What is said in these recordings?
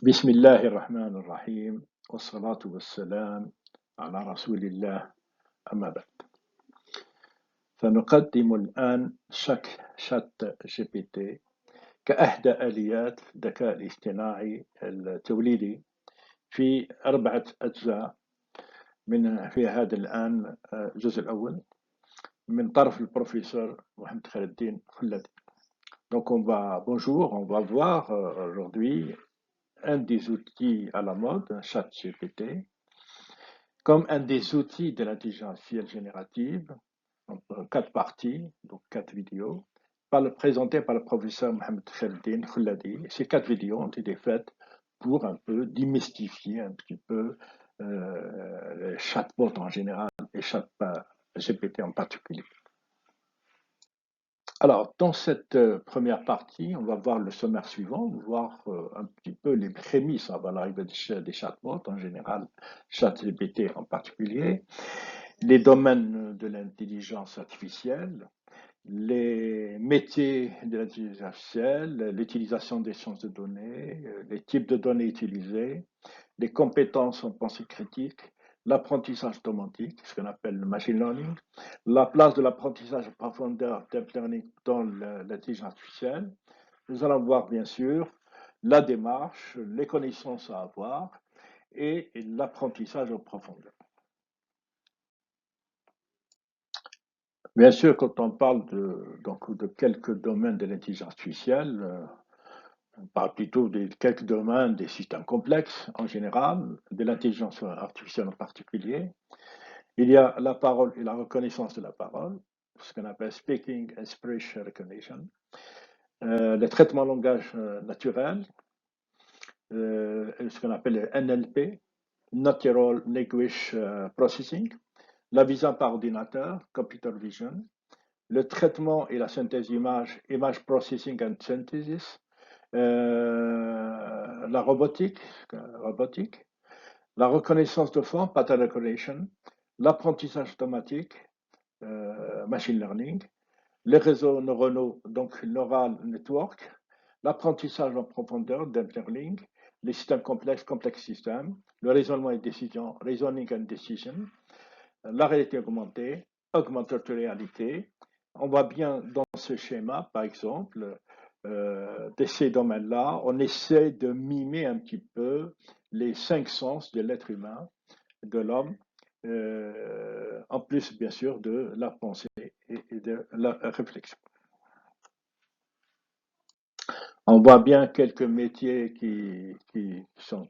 بسم الله الرحمن الرحيم والصلاة والسلام على رسول الله أما بعد. سنقدم الآن شات جي بي تي كأحدى آليات الذكاء الاصطناعي التوليدي في 4 أجزاء. في هذا الآن الجزء الأول من طرف البروفيسور محمد خير الدين خلدي. Donc on va voir aujourd'hui un des outils à la mode, ChatGPT, comme un des outils de l'intelligence artificielle générative, en 4 parties, donc 4 vidéos, présentées par le professeur Mohamed Khalidin Khouladi. Ces 4 vidéos ont été faites pour un peu démystifier un petit peu les chatbots en général et ChatGPT en particulier. Alors, dans cette première partie, on va voir le sommaire suivant, voir un petit peu les prémices avant l'arrivée des chatbots en général, ChatGPT en particulier, les domaines de l'intelligence artificielle, les métiers de l'intelligence artificielle, l'utilisation des sciences de données, les types de données utilisées, les compétences en pensée critique, l'apprentissage automatique, ce qu'on appelle le machine learning, la place de l'apprentissage en profondeur, deep learning dans l'intelligence artificielle. Nous allons voir bien sûr la démarche, les connaissances à avoir et l'apprentissage en profondeur. Bien sûr, quand on parle de quelques domaines de l'intelligence artificielle, on parle plutôt de quelques domaines des systèmes complexes en général, de l'intelligence artificielle en particulier. Il y a la parole et la reconnaissance de la parole, ce qu'on appelle Speaking and Speech Recognition, le traitement langage naturel, ce qu'on appelle le NLP, Natural Language Processing, la vision par ordinateur, Computer Vision, le traitement et la synthèse d'image, Image Processing and Synthesis, la robotique, la reconnaissance de forme, Pattern Recognition, l'apprentissage automatique, Machine Learning, les réseaux neuronaux, donc Neural Network, l'apprentissage en profondeur, Deep Learning, les systèmes complexes, Complex Systems, le raisonnement et décision, Reasoning and Decision, la réalité augmentée, Augmented Reality. On voit bien dans ce schéma, par exemple, de ces domaines-là, on essaie de mimer un petit peu les 5 sens de l'être humain, de l'homme, en plus, bien sûr, de la pensée et de la réflexion. On voit bien quelques métiers qui sont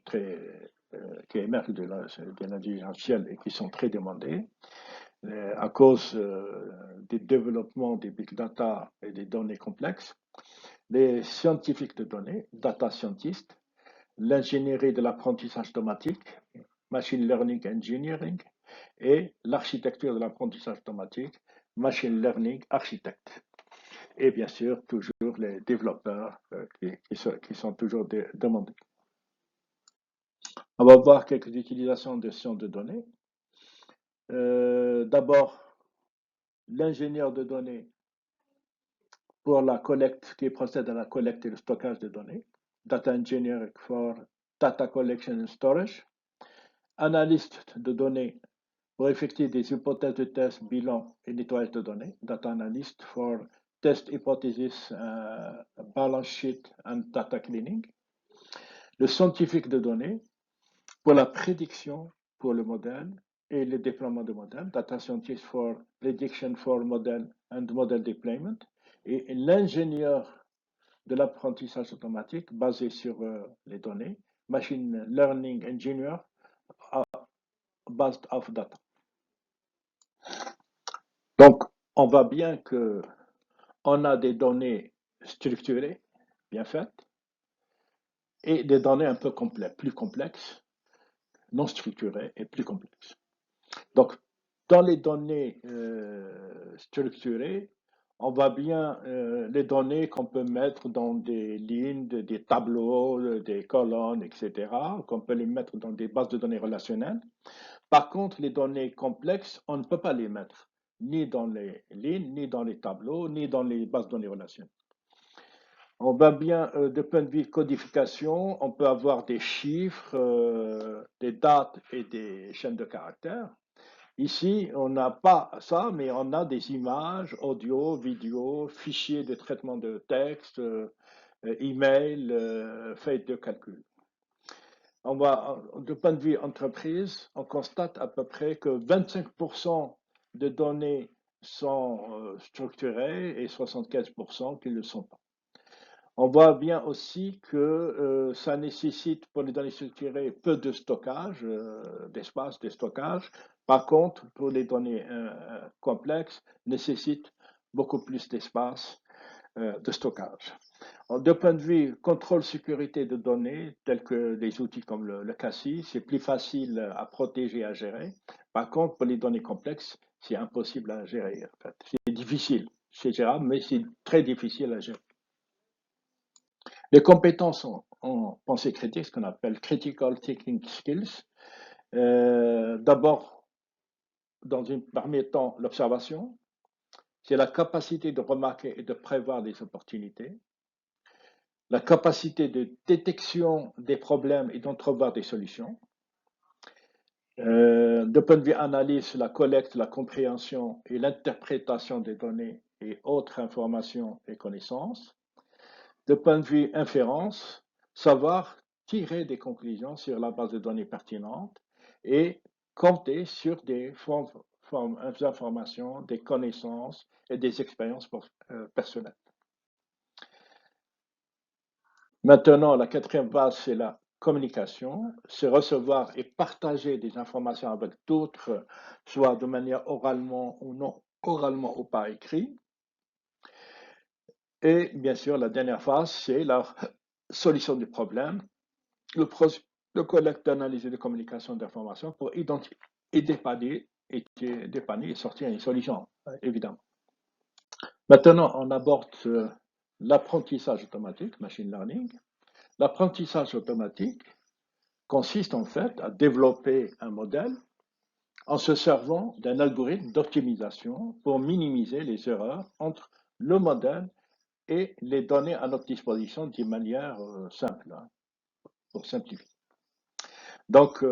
qui émergent de l'intelligence artificielle et qui sont très demandés à cause des développements des big data et des données complexes. Les scientifiques de données, data scientists, l'ingénierie de l'apprentissage automatique, machine learning engineering, et l'architecture de l'apprentissage automatique, machine learning architect. Et bien sûr, toujours les développeurs qui sont toujours demandés. On va voir quelques utilisations de sciences de données. D'abord, l'ingénieur de données pour la collecte, qui procède à la collecte et le stockage de données. Data engineering for data collection and storage. Analyste de données pour effectuer des hypothèses de test, bilan et nettoyage de données. Data analyst for test hypothesis, balance sheet and data cleaning. Le scientifique de données pour la prédiction pour le modèle et le déploiement de modèles. Data scientist for prediction for model and model deployment. Et l'ingénieur de l'apprentissage automatique basé sur les données, machine learning engineer based off data. Donc, on voit bien que on a des données structurées, bien faites, et des données un peu plus complexes, non structurées et plus complexes. Donc, dans les données structurées, on voit bien les données qu'on peut mettre dans des lignes, des tableaux, des colonnes, etc., qu'on peut les mettre dans des bases de données relationnelles. Par contre, les données complexes, on ne peut pas les mettre ni dans les lignes, ni dans les tableaux, ni dans les bases de données relationnelles. On va bien, de point de vue codification, on peut avoir des chiffres, des dates et des chaînes de caractères. Ici, on n'a pas ça, mais on a des images, audio, vidéo, fichiers de traitement de texte, email, feuilles de calcul. De point de vue entreprise, on constate à peu près que 25% de données sont structurées et 75% qui ne le sont pas. On voit bien aussi que ça nécessite pour les données structurées peu de stockage, d'espace de stockage. Par contre, pour les données complexes, nécessite beaucoup plus d'espace de stockage. De point de vue contrôle sécurité de données, tels que des outils comme le CASI, c'est plus facile à protéger et à gérer. Par contre, pour les données complexes, c'est impossible à gérer. En fait. C'est difficile, c'est gérable, mais c'est très difficile à gérer. Les compétences en pensée critique, ce qu'on appelle critical thinking skills, d'abord, dans un premier temps, l'observation, c'est la capacité de remarquer et de prévoir des opportunités, la capacité de détection des problèmes et d'entrevoir des solutions, de point de vue analyse, la collecte, la compréhension et l'interprétation des données et autres informations et connaissances, de point de vue inférence, savoir tirer des conclusions sur la base de données pertinentes et compter sur des informations, des connaissances et des expériences personnelles. Maintenant, la quatrième base, c'est la communication, c'est recevoir et partager des informations avec d'autres, soit de manière oralement ou non oralement ou par écrit. Et bien sûr, la dernière phase, c'est la solution du problème, le collecte d'analyse et de communication d'informations pour identifier et dépanner et sortir une solution, évidemment. Maintenant, on aborde l'apprentissage automatique, machine learning. L'apprentissage automatique consiste en fait à développer un modèle en se servant d'un algorithme d'optimisation pour minimiser les erreurs entre le modèle et les données à notre disposition d'une manière simple, hein, pour simplifier. Donc,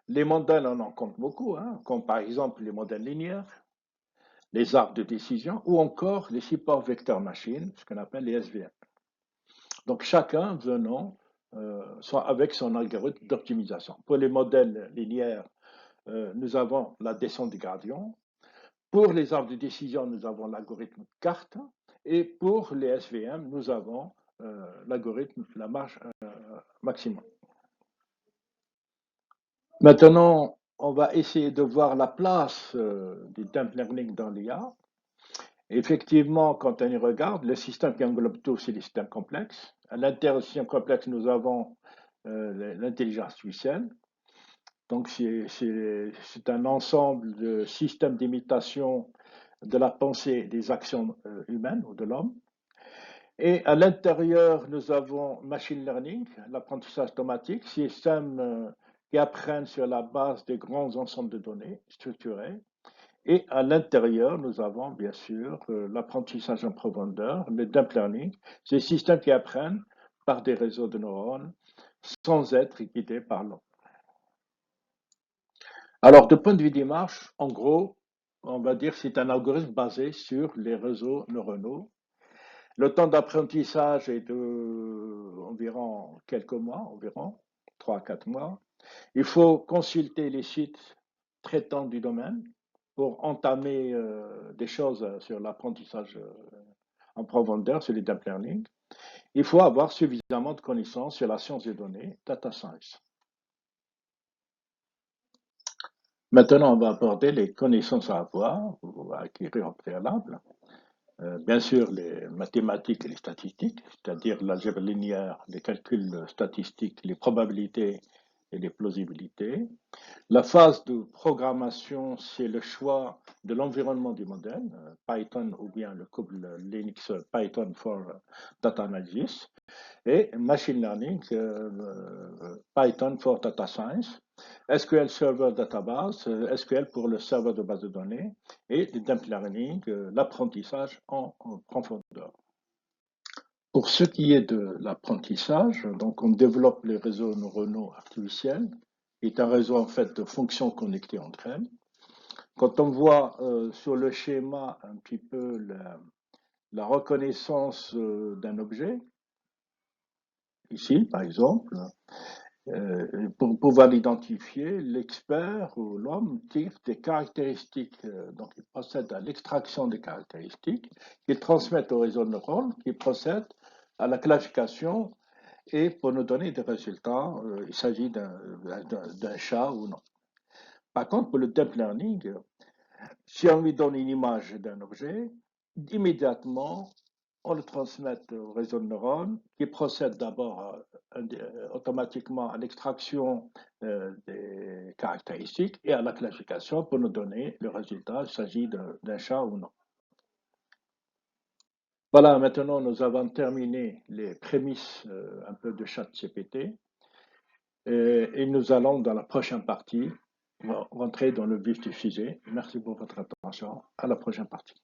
les modèles, on en compte beaucoup, hein, comme par exemple les modèles linéaires, les arbres de décision ou encore les supports vecteurs machines, ce qu'on appelle les SVM. Donc, chacun venant soit avec son algorithme d'optimisation. Pour les modèles linéaires, nous avons la descente du gradient. Pour les arbres de décision, nous avons l'algorithme carte. Et pour les SVM, nous avons l'algorithme, la marge maximum. Maintenant, on va essayer de voir la place du deep learning dans l'IA. Effectivement, quand on y regarde, le système qui englobe tout, c'est les systèmes complexes. À l'intérieur du système complexe, nous avons l'intelligence artificielle. Donc, c'est un ensemble de systèmes d'imitation de la pensée et des actions humaines ou de l'homme. Et à l'intérieur, nous avons machine learning, l'apprentissage automatique, systèmes qui apprennent sur la base des grands ensembles de données structurés. Et à l'intérieur, nous avons bien sûr l'apprentissage en profondeur, le deep learning, ces systèmes qui apprennent par des réseaux de neurones sans être guidés par l'homme. Alors, de point de vue démarche, en gros, on va dire que c'est un algorithme basé sur les réseaux neuronaux. Le temps d'apprentissage est de environ quelques mois, environ 3 à 4 mois. Il faut consulter les sites traitant du domaine pour entamer des choses sur l'apprentissage en profondeur, sur les deep learning. Il faut avoir suffisamment de connaissances sur la science des données, data science. Maintenant, on va aborder les connaissances à avoir ou à acquérir au préalable. Bien sûr, les mathématiques et les statistiques, c'est-à-dire l'algèbre linéaire, les calculs statistiques, les probabilités et les plausibilités. La phase de programmation, c'est le choix de l'environnement du modèle, Python ou bien le couple Linux Python for Data Analysis, et Machine Learning, Python for Data Science, SQL Server Database, SQL pour le serveur de base de données, et le Deep Learning, l'apprentissage en profondeur. Pour ce qui est de l'apprentissage, donc on développe les réseaux neuronaux artificiels, qui est un réseau en fait de fonctions connectées entre elles. Quand on voit sur le schéma un petit peu la reconnaissance d'un objet, ici par exemple, pour pouvoir l'identifier, l'expert ou l'homme tire des caractéristiques, donc il procède à l'extraction des caractéristiques, qu'il transmet au réseau neuronal, qui procède à la classification et pour nous donner des résultats, il s'agit d'un chat ou non. Par contre, pour le deep learning, si on lui donne une image d'un objet, immédiatement, on le transmet au réseau de neurones qui procède d'abord automatiquement à l'extraction des caractéristiques et à la classification pour nous donner le résultat, il s'agit d'un chat ou non. Voilà, maintenant nous avons terminé les prémices un peu de ChatGPT et nous allons dans la prochaine partie rentrer dans le vif du sujet. Merci pour votre attention. À la prochaine partie.